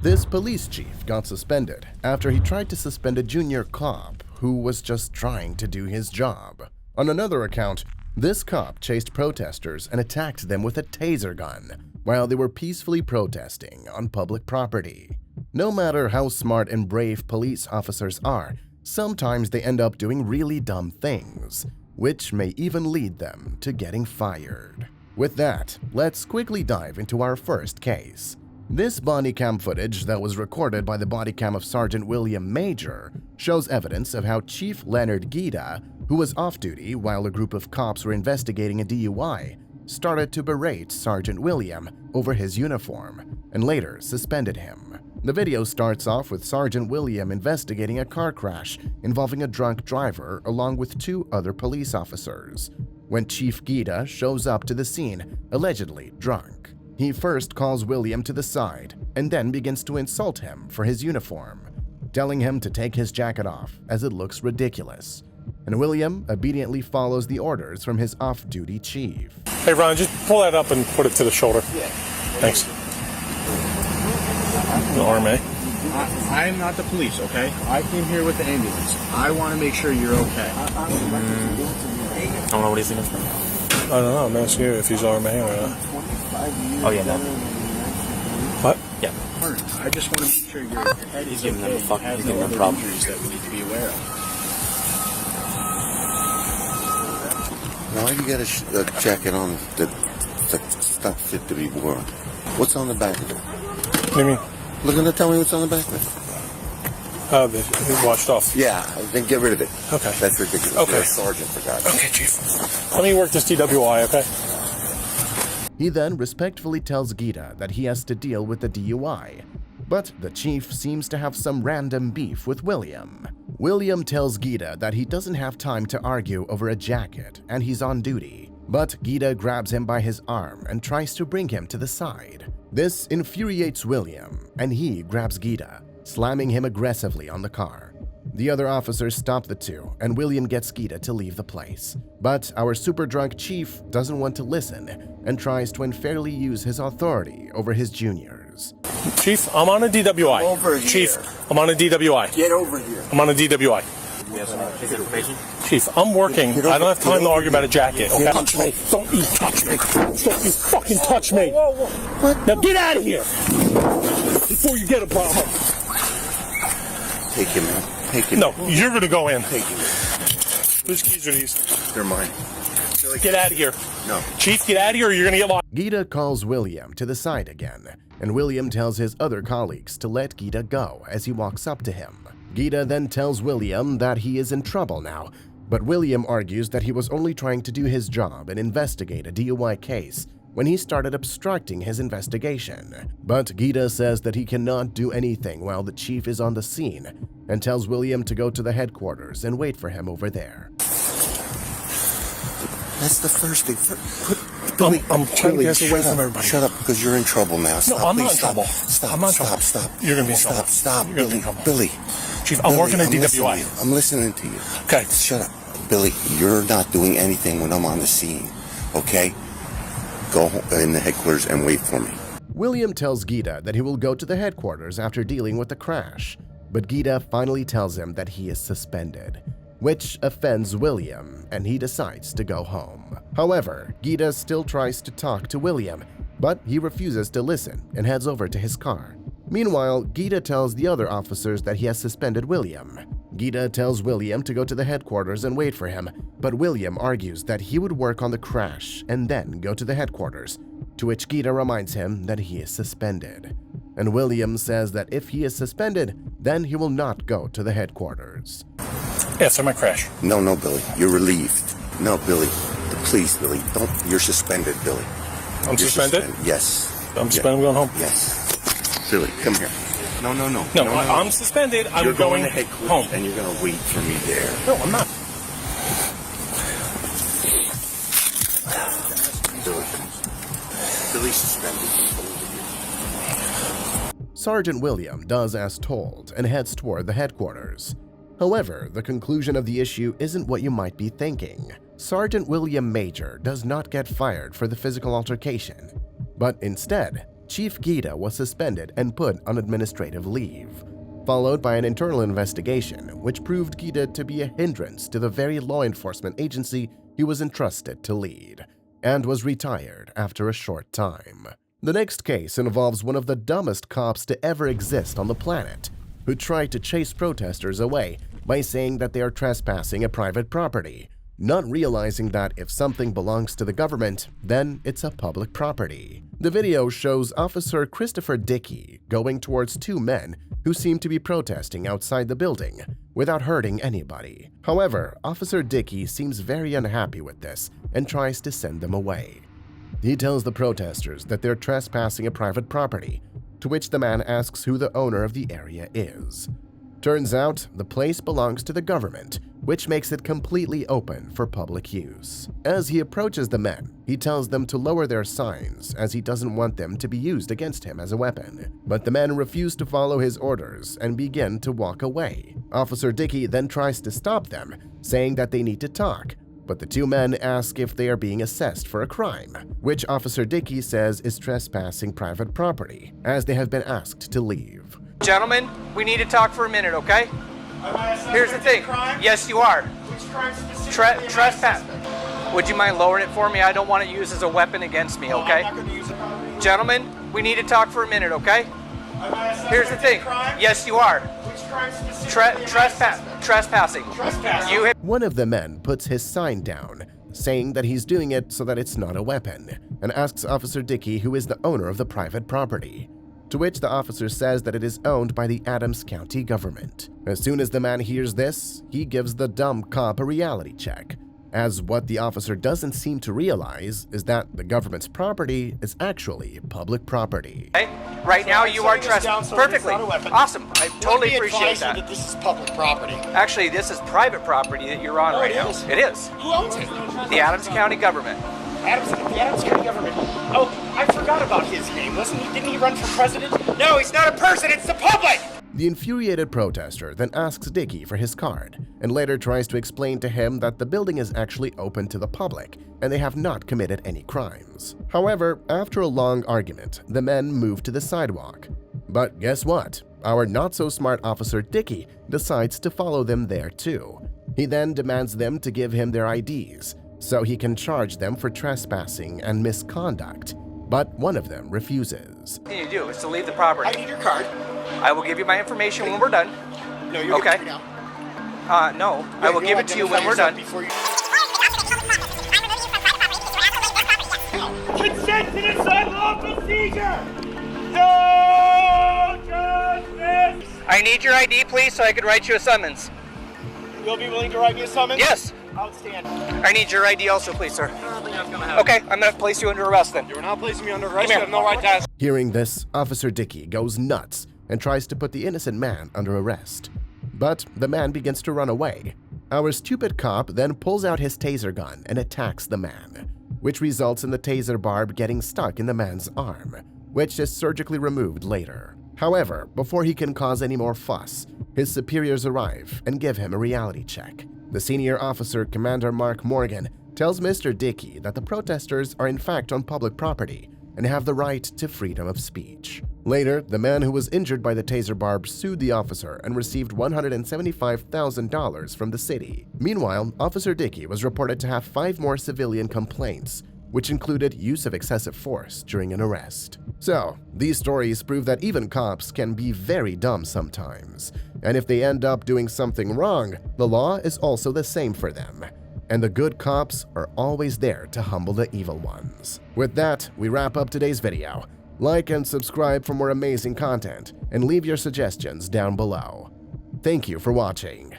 This police chief got suspended after he tried to suspend a junior cop who was just trying to do his job. On another account, this cop chased protesters and attacked them with a taser gun while they were peacefully protesting on public property. No matter how smart and brave police officers are, sometimes they end up doing really dumb things, which may even lead them to getting fired. With that, let's quickly dive into our first case. This body cam footage that was recorded by the body cam of Sergeant William Major shows evidence of how Chief Leonard Gita, who was off-duty while a group of cops were investigating a DUI, started to berate Sergeant William over his uniform and later suspended him. The video starts off with Sergeant William investigating a car crash involving a drunk driver along with 2 other police officers. When Chief Gita shows up to the scene, allegedly drunk, he first calls William to the side and then begins to insult him for his uniform, telling him to take his jacket off as it looks ridiculous. And William obediently follows the orders from his off-duty chief. Hey Ron, just pull that up and put it to the shoulder. Yeah. Thanks. The RMA. I am not the police, okay? I came here with the ambulance. I want to make sure you're okay. I don't know what he's thinking. I don't know. I'm asking you if he's RMA or not. Oh yeah, no. What? Yeah. I just want to make sure your head is giving them okay. a fuck- Has he's no giving them other problems. injuries that we need to be aware of. Why you got a jacket on that's not fit to be worn? What's on the back of it? What do you mean? Look at tell me what's on the back of it. Oh, they washed off. Yeah, then get rid of it. Okay. That's ridiculous. Okay. You're a sergeant, for God's sake. Okay, Chief. Let me work this DWI, okay? He then respectfully tells Gita that he has to deal with the DUI, but the chief seems to have some random beef with William. William tells Gita that he doesn't have time to argue over a jacket and he's on duty, but Gita grabs him by his arm and tries to bring him to the side. This infuriates William and he grabs Gita, slamming him aggressively on the car. The other officers stop the two and William gets Gita to leave the place. But our super drunk chief doesn't want to listen and tries to unfairly use his authority over his juniors. Chief, I'm on a DWI. Over here. Chief, I'm on a DWI. Get over here. I'm on a DWI. We have some physical patient. Chief, I'm working. Get I over- don't have time get to over argue about a jacket. Okay? Don't Touch me. Don't you touch me. Don't you fucking touch me. What? Now get out of here before you get a problem. Take him, man. Take him. No, you're going to go in. Take him. Whose keys are these? They're mine. Get out of here. No. Chief, get out of here or you're going to get locked. Gita calls William to the side again, and William tells his other colleagues to let Gita go as he walks up to him. Gita then tells William that he is in trouble now, but William argues that he was only trying to do his job and investigate a DUI case when he started obstructing his investigation. But Gita says that he cannot do anything while the chief is on the scene and tells William to go to the headquarters and wait for him over there. That's the first thing. Billy, I'm trying to get away shut from up. everybody. Shut up, because you're in trouble now. Stop, I'm not please, in stop. trouble. Stop. I'm not in Stop. trouble. Stop. You're gonna be in trouble. Stop. You're gonna be Billy. in trouble. Billy. Chief, I'm working at I'm listening to DWI. you. I'm listening to you. Okay. Shut up. Billy, you're not doing anything when I'm on the scene, okay? Go in the headquarters and wait for me. William tells Gita that he will go to the headquarters after dealing with the crash, but Gita finally tells him that he is suspended, which offends William and he decides to go home. However, Gita still tries to talk to William, but he refuses to listen and heads over to his car. Meanwhile, Gita tells the other officers that he has suspended William. Gita tells William to go to the headquarters and wait for him, but William argues that he would work on the crash and then go to the headquarters, to which Gita reminds him that he is suspended. And William says that if he is suspended, then he will not go to the headquarters. After my crash. No, Billy. You're relieved. No, Billy. Please, Billy. Don't. You're suspended, Billy. I'm You're suspended? Yes. I'm suspended. I'm going home. Yes. Billy, come here. No. No, I'm suspended. I'm You're going to headquarters home. and you're going to wait for me there. No, I'm not. Billy's suspended. Sergeant William does as told and heads toward the headquarters. However, the conclusion of the issue isn't what you might be thinking. Sergeant William Major does not get fired for the physical altercation, but instead, Chief Gita was suspended and put on administrative leave, followed by an internal investigation which proved Gita to be a hindrance to the very law enforcement agency he was entrusted to lead, and was retired after a short time. The next case involves one of the dumbest cops to ever exist on the planet, who tried to chase protesters away by saying that they are trespassing a private property, not realizing that if something belongs to the government, then it's a public property. The video shows Officer Christopher Dickey going towards two men who seem to be protesting outside the building without hurting anybody. However, Officer Dickey seems very unhappy with this and tries to send them away. He tells the protesters that they're trespassing a private property, to which the man asks who the owner of the area is. Turns out, the place belongs to the government, which makes it completely open for public use. As he approaches the men, he tells them to lower their signs as he doesn't want them to be used against him as a weapon. But the men refuse to follow his orders and begin to walk away. Officer Dickey then tries to stop them, saying that they need to talk, but the two men ask if they are being assessed for a crime, which Officer Dickey says is trespassing private property, as they have been asked to leave. Gentlemen, we need to talk for a minute, okay? Here's the thing. Yes, you are. Which crime specifically? Trespass. Would you mind lowering it for me? I don't want it used as a weapon against me, okay? I'm not going to use it. Gentlemen, we need to talk for a minute, okay? Here's the thing. Yes, you are. Which crime specifically? Trespassing. You have One of the men puts his sign down, saying that he's doing it so that it's not a weapon, and asks Officer Dickey who is the owner of the private property, to which the officer says that it is owned by the Adams County government. As soon as the man hears this, he gives the dumb cop a reality check, as what the officer doesn't seem to realize is that the government's property is actually public property. right now you are trespassing. Perfectly. Awesome. I totally appreciate that this is public property. Actually, this is private property that you're on right now. It is. Who owns it? The Adams County government. The Adams County government. Oh, I forgot about his name. Didn't he run for president? No, he's not a person, it's the public! The infuriated protester then asks Dickey for his card, and later tries to explain to him that the building is actually open to the public and they have not committed any crimes. However, after a long argument, the men move to the sidewalk. But guess what? Our not-so-smart Officer Dickey decides to follow them there too. He then demands them to give him their IDs, so he can charge them for trespassing and misconduct, but one of them refuses. What you do is to leave the property. I need your card. I will give you my information when we're done. No, you're Okay. giving it now. No, I will give it to you when we're done. Before you... Consent to this unlawful seizure! No justice! I need your ID, please, so I can write you a summons. You'll be willing to write me a summons? Yes. Outstanding. I need your ID also, please, sir. I don't think that's gonna happen. Okay, I'm going to place you under arrest then. You're not placing me under arrest. Come here. You have no right to ask. Hearing this, Officer Dickey goes nuts and tries to put the innocent man under arrest. But the man begins to run away. Our stupid cop then pulls out his taser gun and attacks the man, which results in the taser barb getting stuck in the man's arm, which is surgically removed later. However, before he can cause any more fuss, his superiors arrive and give him a reality check. The senior officer, Commander Mark Morgan, tells Mr. Dickey that the protesters are in fact on public property and have the right to freedom of speech. Later, the man who was injured by the taser barb sued the officer and received $175,000 from the city. Meanwhile, Officer Dickey was reported to have 5 more civilian complaints, which included use of excessive force during an arrest. So, these stories prove that even cops can be very dumb sometimes, and if they end up doing something wrong, the law is also the same for them. And the good cops are always there to humble the evil ones. With that, we wrap up today's video. Like and subscribe for more amazing content, and leave your suggestions down below. Thank you for watching.